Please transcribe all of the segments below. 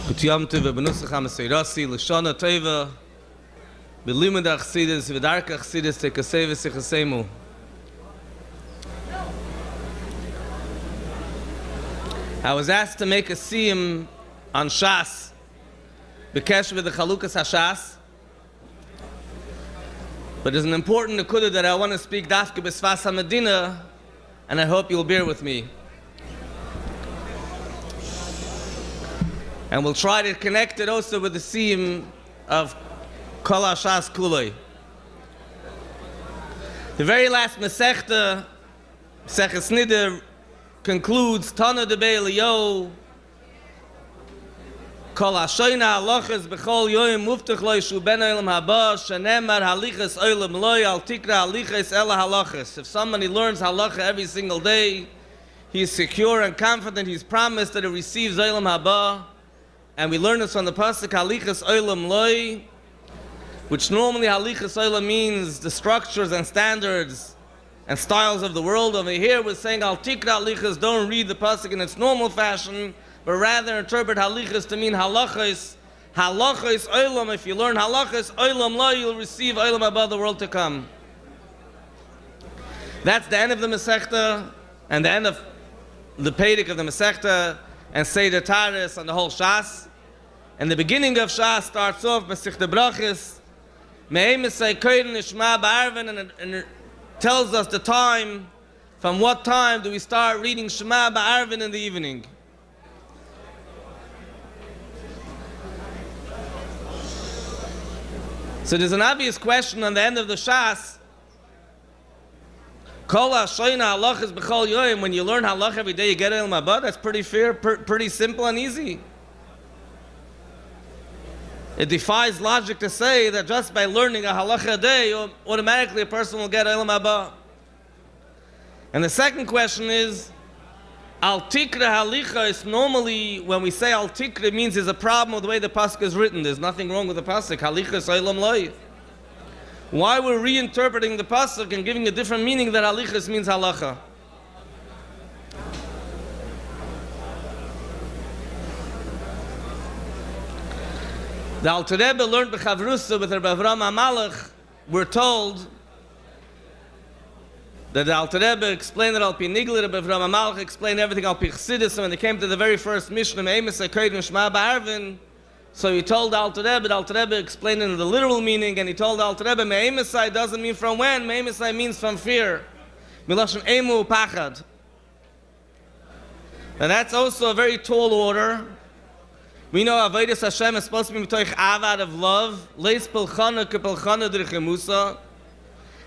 Gut Yom Tov benusach ha-Meseirasi l'shana tova b'limud ha-Chassidus v'darka ha-Chassidus tekasei v'sichaseimu. I was asked to make a siyum on Shas b'kesh with the Chalukas HaShas, but there's an important nekuda that I want to speak dafke b'sfas ha-Medina, and I hope you'll bear with me. And we'll try to connect it also with the theme of Kol HaShas Kuloi. The very last Masechta, Maseches Nida, concludes Tana de Be'eliyo Kol HaShoyna Halachas B'chol Yoyim Muftach Lo Yishu Ben Olam Haba Shenemar Halichas Olam Loi Al Tikra Halichas Ela Halachas. If somebody learns halacha every single day, he's secure and confident, he's promised that he receives Olam Haba. And we learn this from the pasuk Halichas Olam Loi, which normally Halichas Olam means the structures and standards and styles of the world. Over here we're saying Al Tikra Halichas, don't read the pasuk in its normal fashion, but rather interpret Halichas to mean halachas. Halachas Olam, if you learn halachas Olam Loi, you'll receive Olam Haba, the world to come. That's the end of the Masechta and the end of the Pedic of the Masechta and Seder Taris and the whole Shas. And the beginning of Shas starts off Masechta Brachis, Me'em Esay Koyin Nishma Ba'arvin, and it tells us the time, from what time do we start reading Shema Ba'arvin in the evening. So there's an obvious question on the end of the Shas. Kol HaShoyna Halachas B'chol Yoyim, when you learn halach every day, you get Olam Haba. That's pretty fair, pretty simple and easy. It defies logic to say that just by learning a halacha a day, automatically a person will get Olam Haba. And the second question is, Al Tikra Halicha is normally, when we say Al Tikra, it means there's a problem with the way the pasuk is written. There's nothing wrong with the pasuk. Halicha is Olam Loi. Why we're reinterpreting the pasuk and giving a different meaning that halichas means halacha? The Alter Rebbe learned b'chavrusa with Rabbi Avraham HaMalach. We're told that the Alter Rebbe explained it al pi nigla. Rabbi Avraham HaMalach explained everything al pi chassidus. And when they came to the very first Mishnah, Me'em Esay Koyin Nishma Ba'arvin, so he told Alter Rebbe explained it in the literal meaning, and he told Alter Rebbe, Me'em Esay doesn't mean from when, Me'em Esay means from fear. Milashon Emu Pachad. And that's also a very tall order. We know Avodas Hashem is supposed to be mitoich av, out of love. Leis Pelchana Kepelchana D'Rechemusa.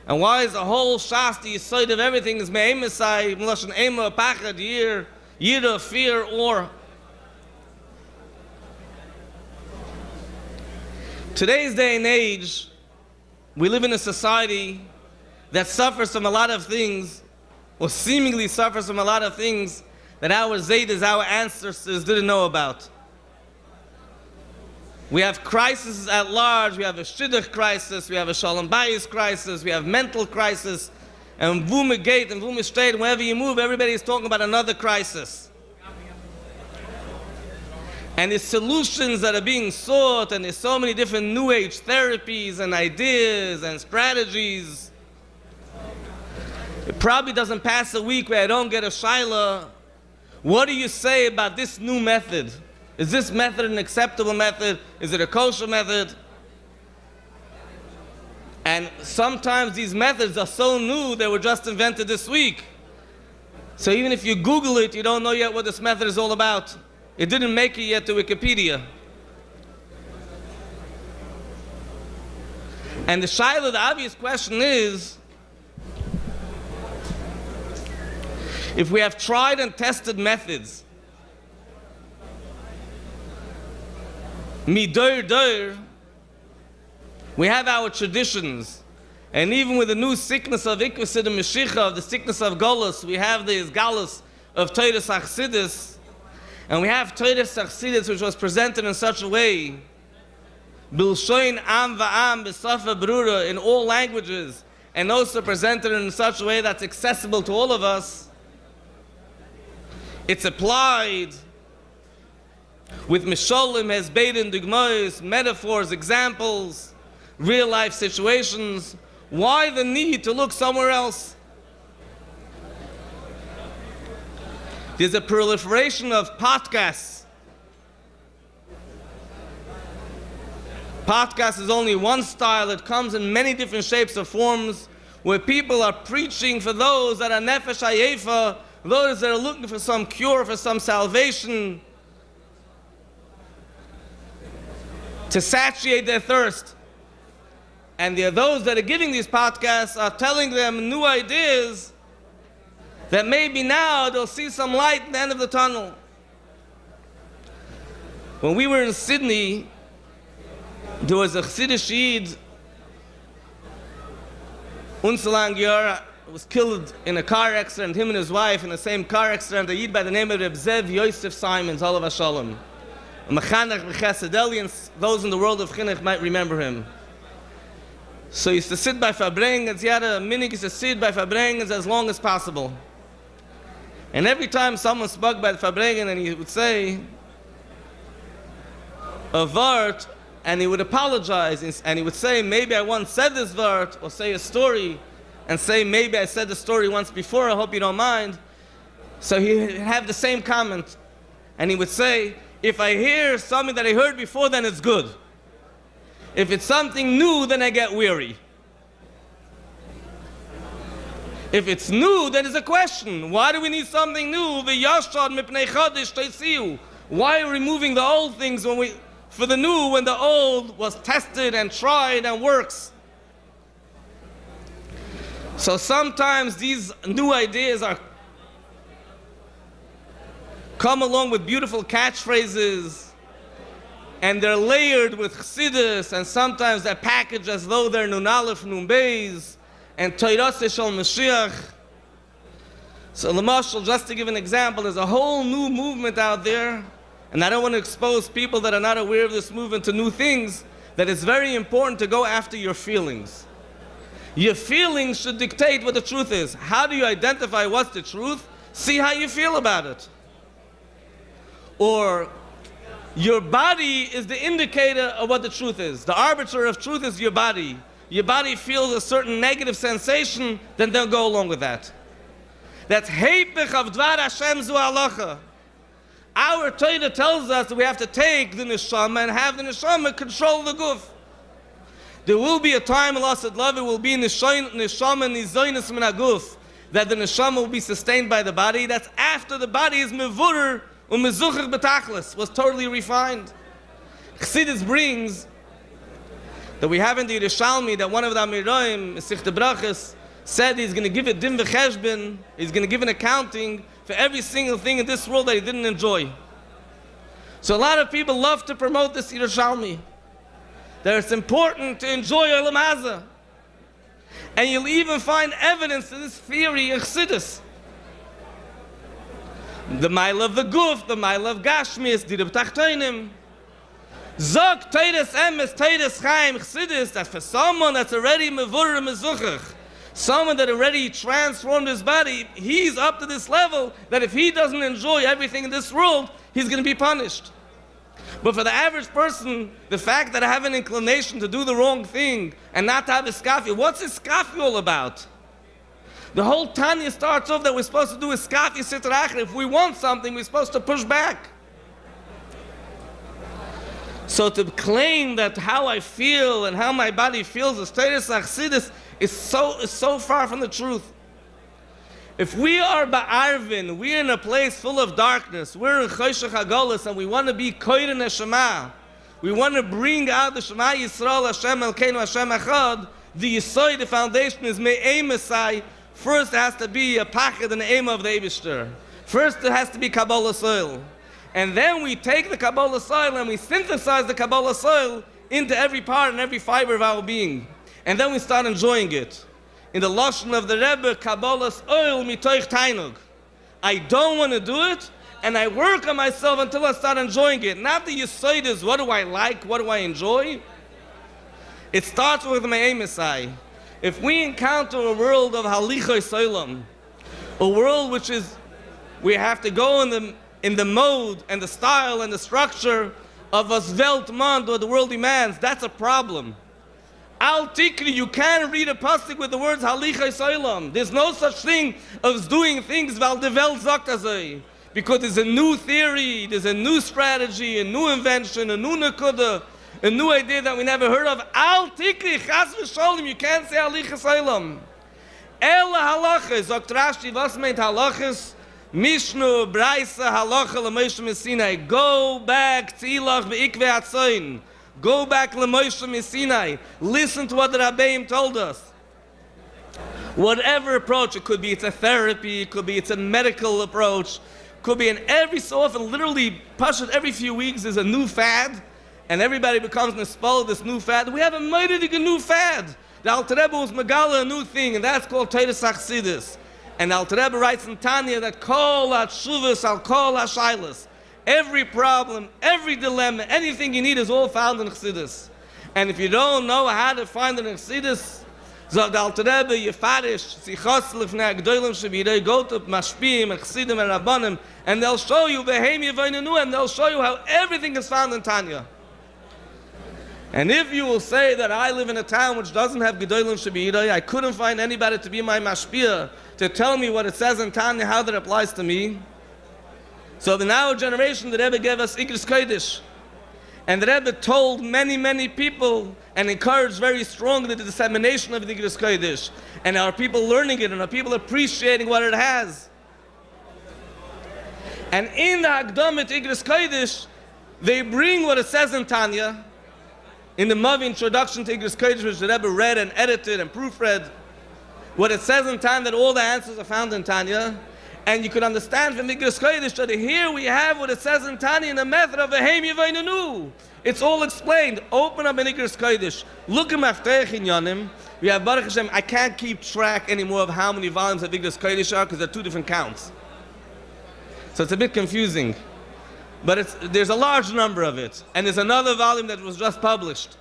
And why is the whole Shas, the Yesod of everything, is Me'em Esay, Milashon Emu Pachad, Yira, fear, or. Today's day and age, we live in a society that suffers from a lot of things, or seemingly suffers from a lot of things that our Zaydas, our ancestors, didn't know about. We have crises at large. We have a Shidduch crisis, we have a Shalom Bayis crisis, we have mental crisis, and Vume Gate and Vume State, wherever you move, everybody is talking about another crisis. And the solutions that are being sought, and there's so many different New Age therapies and ideas and strategies. It probably doesn't pass a week where I don't get a shaila. What do you say about this new method? Is this method an acceptable method? Is it a kosher method? And sometimes these methods are so new they were just invented this week. So even if you Google it, you don't know yet what this method is all about. It didn't make it yet to Wikipedia. And the shaila, the obvious question is, if we have tried and tested methods, midor dor, we have our traditions, and even with the new sickness of Ikvasid and Meshicha, of the sickness of Golus, we have the Galus of Toras Achsidus. And we have Toras Achsidus, which was presented in such a way, Bilshoin Am Va'am B'Safa Brura, in all languages, and also presented in such a way that's accessible to all of us. It's applied with misholim, hesbeidim, dugmois, metaphors, examples, real life situations. Why the need to look somewhere else? There's a proliferation of podcasts. Podcast is only one style. It comes in many different shapes or forms, where people are preaching for those that are nefesh hayefa, those that are looking for some cure, for some salvation, to satiate their thirst. And there are those that are giving these podcasts are telling them new ideas that maybe now they'll see some light at the end of the tunnel. When we were in Sydney, there was a Chassidish Yid, Unselang Yor, was killed in a car accident, him and his wife in the same car accident, a Yid by the name of Reb Zev Yosef Simons, Olav Shalom. A Mechanech B'Chesed Elyon, those in the world of Chinuch might remember him. So he used to sit by Farbrengens, he had a minig, he used to sit by Farbrengens as long as possible. And every time someone spoke by the Farbrengen, and he would say a word, and he would apologize, and he would say, maybe I once said this word, or say a story, and say, maybe I said the story once before, I hope you don't mind. So he would have the same comment, and he would say, if I hear something that I heard before, then it's good. If it's something new, then I get weary. If it's new, then it's a question. Why do we need something new? Why are we removing the old things for the new when the old was tested and tried and works? So sometimes these new ideas come along with beautiful catchphrases, and they're layered with chassidus, and sometimes they're packaged as though they're nun aleph, nun beis, and toirase shel Mashiach. So Lamashal, just to give an example, there's a whole new movement out there, and I don't want to expose people that are not aware of this movement to new things, that it's very important to go after your feelings. Your feelings should dictate what the truth is. How do you identify what's the truth? See how you feel about it. Or your body is the indicator of what the truth is. The arbiter of truth is your body. Your body feels a certain negative sensation, then they'll go along with that. That's heipich of dvar Hashem zu halacha. Our Torah tells us that we have to take the neshama and have the neshama control the guf. There will be a time, Allah said, love, it will be neshama nizoinus min haguf, that the neshama will be sustained by the body. That's after the body is mevurer u'mezuchach betachlis, was totally refined. Chassidus brings that we have in the Yerushalmi that one of the Amiroim, Mesichte Brachas, said he's going to give a din v'cheshbon, he's going to give an accounting for every single thing in this world that he didn't enjoy. So a lot of people love to promote this Yerushalmi, that it's important to enjoy Olam Hazeh. And you'll even find evidence to this theory in Chassidus. The mile of the guf, the mile of Gashmis, Dirib Tachtoinim. Zog Teires Emes, Teires Chaim, Chassidus, that for someone that's already mevurah mezuchach, someone that already transformed his body, he's up to this level that if he doesn't enjoy everything in this world, he's going to be punished. But for the average person, the fact that I have an inclination to do the wrong thing and not to have a skafi, what's a skafi all about? The whole Tanya starts off that we're supposed to do a skafi sitra achra. If we want something, we're supposed to push back. So to claim that how I feel and how my body feels is Teres Achsidis is so far from the truth. If we are ba'arvin, we're in a place full of darkness, we're in Choshech HaGolus, and we want to be Koyin Neshama, we want to bring out the Shema Yisrael, Hashem Elkeinu, Hashem Echad, the Yisoy, the foundation is Me'ei Mesai. First it has to be a pachad and aim of the Eibishter. First it has to be Kabbalah soil. And then we take the Kabbalah soil and we synthesize the Kabbalah soil into every part and every fiber of our being. And then we start enjoying it. In the Lashon of the Rebbe, Kabbalah's oil mitoich tainug. I don't want to do it, and I work on myself until I start enjoying it. Not the Yesod is, what do I like, what do I enjoy? It starts with Me'ei Mesai. If we encounter a world of Halichos Olam, a world which is, we have to go in the in the mode and the style and the structure of a Weltmond or the world demands. That's a problem. Al Tikri, you can't read a pasuk with the words Halichai Soilam. There's no such thing as doing things Val de Welt sagt azay. Because there's a new theory, there's a new strategy, a new invention, a new nekuda, a new idea that we never heard of. Al Tikri, Chas v'Sholem, you can't say Halichai Soilam. Ela halachas, sagt Rashi, was meint halachas? Mishnu, Braisa, halacha, l'Moshe Messinai. Go back, Tzilach, v'ikve atzoin. Go back L'Moshe Messinai. Listen to what the Rabbeim told us. Whatever approach, it could be it's a therapy, it could be it's a medical approach, could be, and every so often, literally, Pashut, every few weeks is a new fad, and everybody becomes nispal of this new fad. We have a mighty new fad. The Alter Rebbe was Megala, a new thing, and that's called Teres Achsidus. And the Alter Rebbe writes in Tanya that Kol HaTshuvas al Kol HaShailas. Every problem, every dilemma, anything you need is all found in Chassidus. And if you don't know how to find it in Chassidus, so the Alter Rebbe, Yefarish, Sichos Lifnei Gdolim Shebirei, go to Mashpim and Chassidim and Rabbanim, and they'll show you Vehem Yevaynenu, and they'll show you how everything is found in Tanya. And if you will say that I live in a town which doesn't have Gdolim Shebirei, I couldn't find anybody to be my Mashpia to tell me what it says in Tanya, how that applies to me. So in our generation, the Rebbe gave us Igris Kodesh. And the Rebbe told many people and encouraged very strongly the dissemination of the Igris Kodesh. And our people learning it and our people appreciating what it has. And in the Hakdamat Igris Kodesh, they bring what it says in Tanya, in the Mavi introduction to Igris Kodesh, which the Rebbe read and edited and proofread, what it says in Tanya, that all the answers are found in Tanya. And you could understand from Igris Kodesh that here we have what it says in Tanya in the method of Vehem Yevaynenu. It's all explained. Open up in Igris Kodesh. Look at Mafteich in Yonim. We have Baruch Hashem. I can't keep track anymore of how many volumes of Igris Kodesh are because they're two different counts. So it's a bit confusing. But there's a large number of it. And there's another volume that was just published.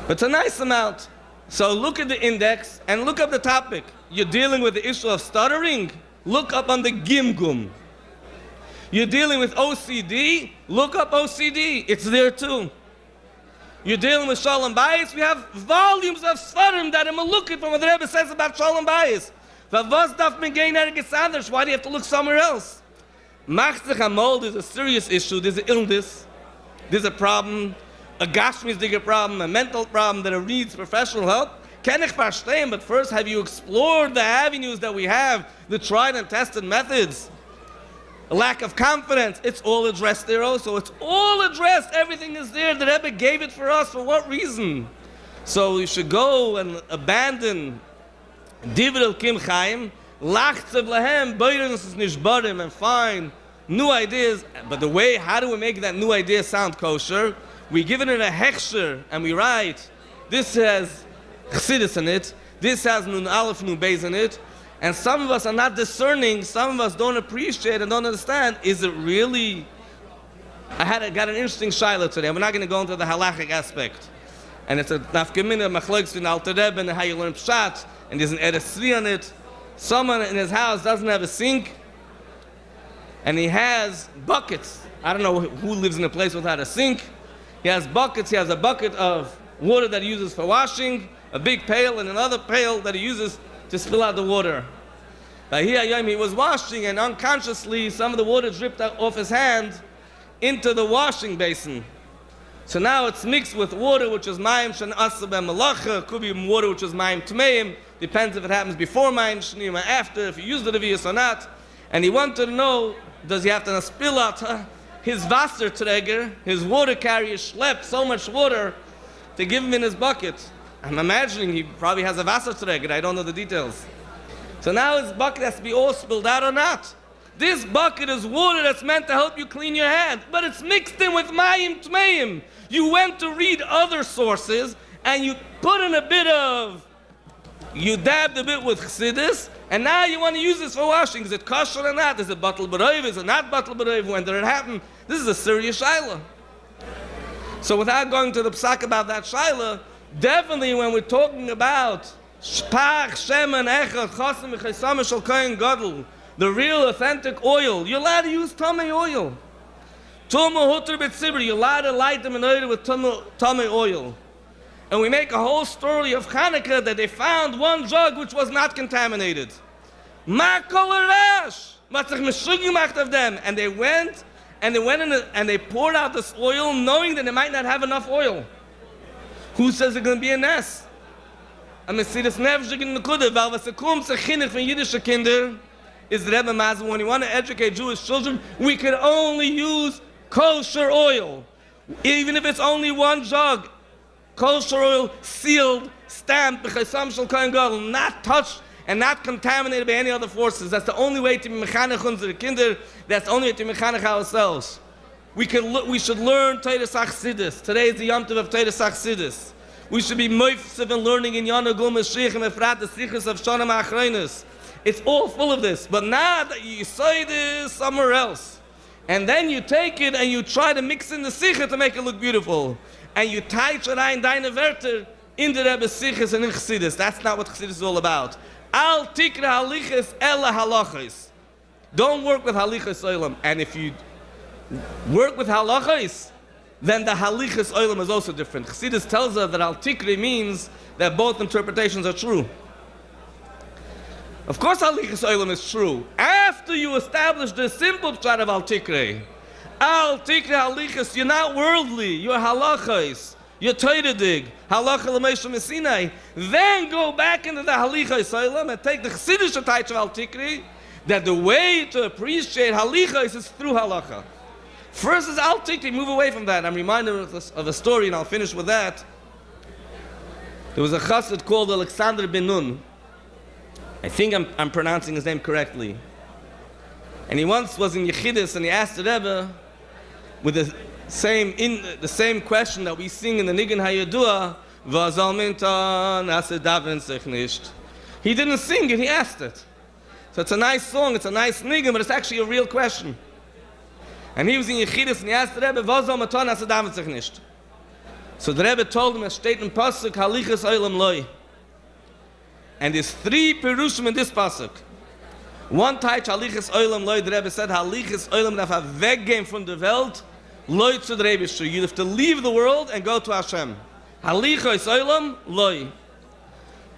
But it's a nice amount. So look at the index and look up the topic. You're dealing with the issue of stuttering? Look up on the Gimgum. You're dealing with OCD? Look up OCD. It's there too. You're dealing with Shalom Bayis? We have volumes of Svarim that I'm looking for what the Rebbe says about Shalom Bayis. Why do you have to look somewhere else? Machzich HaMold is a serious issue. There's an illness. There's a problem. A Gashmisdige problem, a mental problem that needs professional help. Can ich verstehen, but first, have you explored the avenues that we have, the tried and tested methods? A lack of confidence, it's all addressed there also. It's all addressed, everything is there. The Rebbe gave it for us, for what reason? So you should go and abandon Divrei Elkim Chaim, Lachzev Lahem, Beirens Nishbarim, and find new ideas. But the way, how do we make that new idea sound kosher? We give it in a hechsher, and we write, this has Chassidus in it, this has Nun Aleph, Nun Beis in it, and some of us are not discerning, some of us don't appreciate and don't understand, is it really... I got an interesting shaila today, we're not going to go into the halachic aspect. And it's a nafkamina, machlokes in Alter Rebbe, and how you learn pshat, and there's an eresri on it. Someone in his house doesn't have a sink, and he has buckets. I don't know who lives in a place without a sink. He has buckets. He has a bucket of water that he uses for washing, a big pail, and another pail that he uses to spill out the water. He was washing, and unconsciously some of the water dripped off his hand into the washing basin. So now it's mixed with water, which is Mayim Shen'asa B'Malacha. Could be water which is Mayim Tmeim. Depends if it happens before Mayim Shneim or after, if he used the Revius or not. And he wanted to know, does he have to spill out his Wasserträger, his water carrier, schlepped so much water to give him in his bucket. I'm imagining he probably has a Wasserträger, I don't know the details. So now his bucket has to be all spilled out or not. This bucket is water that's meant to help you clean your hand, but it's mixed in with Mayim Tmeim. You went to read other sources, and you put in a bit of, you dabbed a bit with Chassidus, and now you want to use this for washing. Is it kosher or not? Is it batal b'roiv? Is it not batal b'roiv? When did it happen? This is a serious shaila. So without going to the psak about that shaila, definitely when we're talking about Shpach, Shemen, Echad, Chosim, V'Chesam, Shel Kohen Gadol, the real authentic oil. You're allowed to use tummy oil. Tumah hutter b'tzibur. You're allowed to light the menorah with tummy oil. And we make a whole story of Hanukkah that they found one jug which was not contaminated. Ma kol harash. Matzach meshugim gemacht of them. And they went in and they poured out this oil knowing that they might not have enough oil. Who says it's going to be a nest? And we see this nevzig in the kudah. Weil was kommt zu chinuch von jüdische Kinder is the Rebbe Mazel. When you want to educate Jewish children, we can only use kosher oil. Even if it's only one jug. Kosher oil, sealed, stamped, b'chesam shel kohen gadol, not touched and not contaminated by any other forces. That's the only way to be mechanech unsere Kinder. That's the only way to be mechanech ourselves. We should learn Teiras Achsidus. Today is the Yom Tov of Teiras Achsidus. We should be moifsiv in learning in Yana Gul Mashiach and Efrat the Sichos of Shana Ma'achreinis. It's all full of this. But now that you say this somewhere else, and then you take it and you try to mix in the Sicha to make it look beautiful, and you tie rein deine Wörter in the Rebbe's Sichos and in Chassidus. That's not what Chassidus is all about. Al tikra halichas ela halachas. Don't work with halichas olam. And if you work with halachas, then the halichas olam is also different. Chassidus tells us that al tikri means that both interpretations are true. Of course halichas olam is true. After you establish the simple pshat of al tikri halichas, you're not worldly, you're halachas. You're toidadig, halacha l'meisha mesinai. Then go back into the halicha yisaylam and take the chassidische taich of al tikri, that the way to appreciate halicha is through halacha. First is al tikri, move away from that. I'm reminded of a story, and I'll finish with that. There was a chassid called Alexander ben Nun. I think I'm pronouncing his name correctly. And he once was in Yechidus, and he asked the Rebbe with the same question that we sing in the Nigun HaYadua, V'azal mintan ase daven sich nicht. He didn't sing it, he asked it. So it's a nice song, it's a nice nigun, but it's actually a real question. And he was in Yechidus and he asked the Rebbe, V'azal mintan ase daven sich nicht. So the Rebbe told him, es steht in Pasuk, Halichas Olam Loi. And there's 3 perushim in this Pasuk. One taich Halichas Olam Loi, the Rebbe said, Halichas Olam darf weggehen from the Welt, Loi zu der Eibishter. You have to leave the world and go to Hashem. Halichas Olam Loi.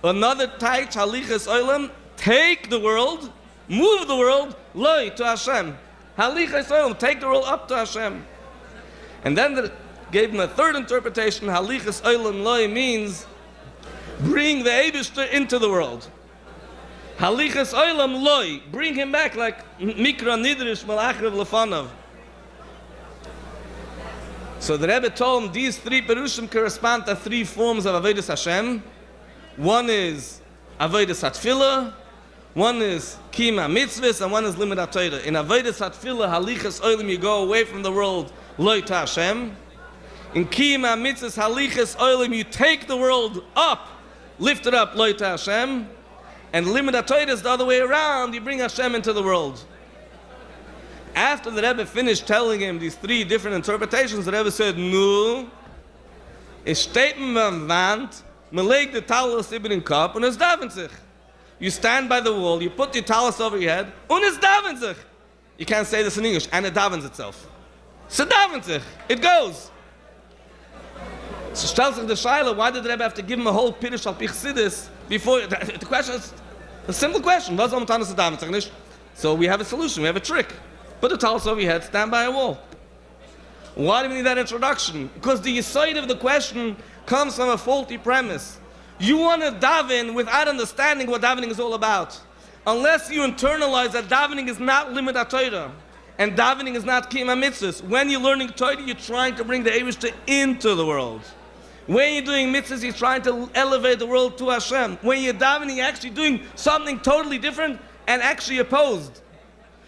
Another taich Halichas Olam, take the world, move the world, Loi to Hashem. Halichas Olam, take the world up to Hashem. And then they gave him a third interpretation. Halichas Olam Loi means bring the Eibishter into the world. Halichas Olam Loi, bring him back like Mikra Nidrish Malachrev Lefanav. So the Rebbe told him these 3 perushim correspond to 3 forms of Avodas Hashem. One is Avodas HaTfilah, one is Kima Mitzvahs, and one is Limud HaTorah. In Avodas HaTfilah, Halichas Olam, you go away from the world, Loi to Hashem. In Kima Mitzvahs, Halichas Olam, you take the world up, lift it up, Loi to Hashem. And Limud HaTorah is the other way around, you bring Hashem into the world. After the Rebbe finished telling him these 3 different interpretations, the Rebbe said, "No, es steht beim Wand, man legt the talis über den Kopf und es daven sich." You stand by the wall, you put the talis over your head, und es daven sich. You can't say this in English, and it davens itself. So daven sich, it goes. So stellt sich the Shaila, why did the Rebbe have to give him a whole Pirush al Pichsidis before? The question is a simple question. Was am Tanis daven sich nicht? So we have a solution, we have a trick. Put the talis over your head, stand by a wall. Why do we need that introduction? Because the side of the question comes from a faulty premise. You want to daven without understanding what davening is all about. Unless you internalize that davening is not limud HaTorah, and davening is not kiyum mitzvahs. When you're learning Torah, you're trying to bring the Eibishter into the world. When you're doing mitzvahs, you're trying to elevate the world to Hashem. When you're davening, you're actually doing something totally different and actually opposed.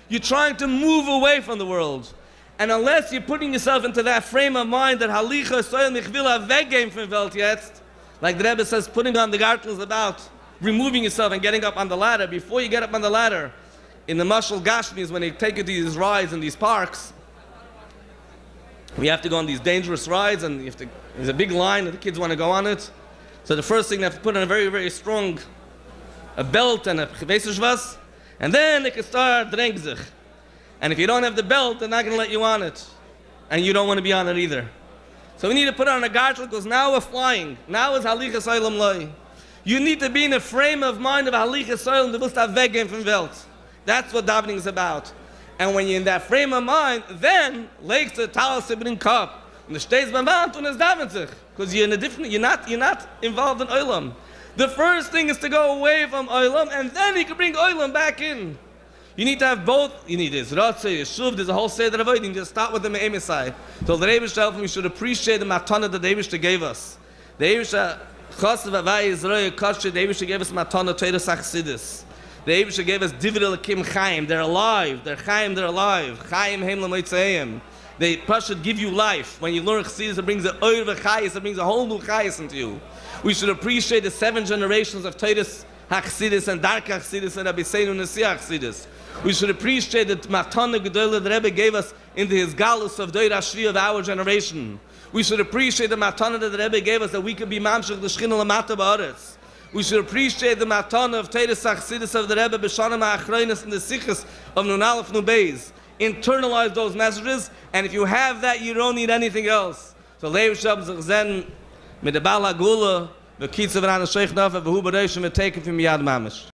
You're trying to move away from the world. And unless you're putting yourself into that frame of mind that Halicha Soil ich will weggehen from Welt jetzt, like the Rebbe says, putting on the gartel is about removing yourself and getting up on the ladder. Before you get up on the ladder, in the Mashal Gashmis, when they take you to these rides in these parks, we have to go on these dangerous rides, and there's a big line and the kids want to go on it. So the first thing, they have to put on a very, very strong belt and a chivesishvas. And then it can start drink sich. And if you don't have the belt, they're not going to let you on it. And you don't want to be on it either. So we need to put on a gartel because now we're flying. Now is Halichas Olam Loi. You need to be in a frame of mind of Halichas Olam, du willst da weggehen from Welt. That's what davening is about. And when you're in that frame of mind, then legst the Talis in Kop. And the stays beim Wand und es daven sich. Because you're in a different, you're not involved in Olam. The first thing is to go away from Olam, and then you can bring Olam back in. You need to have both. You need this Ratzah, Yeshuv, there's a whole Seder of Olam. You just start with the Me'emisai. So the Rebbe Shalom, we should appreciate the Matana that the Rebbe gave us. The Rebbe Chosav Avai Yisrael Kosher, the Rebbe gave us Matana Torah Sachsidis. The Rebbe gave us Divrei Lakim Chaim. They're alive. They're Chaim, they're alive. Chaim Heim L'Moitzeim. They should give you life. When you learn Chassidus, it brings a Oir V'Chayis, it brings a whole new Chayis into you. We should appreciate the 7 generations of Torah's Chassidus and Dark Chassidus and Rabbi Seinu Nesiach Chassidus. We should appreciate the Matana Gedolah the Rebbe gave us into his galus of Doir Ashvi of our generation. We should appreciate the Matana that the Rebbe gave us that we could be Mamshech the Shechina Lamata Ba'aretz. We should appreciate the Matana of Torah's Chassidus of the Rebbe B'Shana Ma'achroinus and the Sichos of Nun Aleph Nun Beis. Internalize those messages, and if you have that, you don't need anything else. So Lev Shab Zechzen mit der Bal Hagula, the Kitzav Ran Sheikh Nafa, V'hu B'Reishim, and take it from Yad Mamish.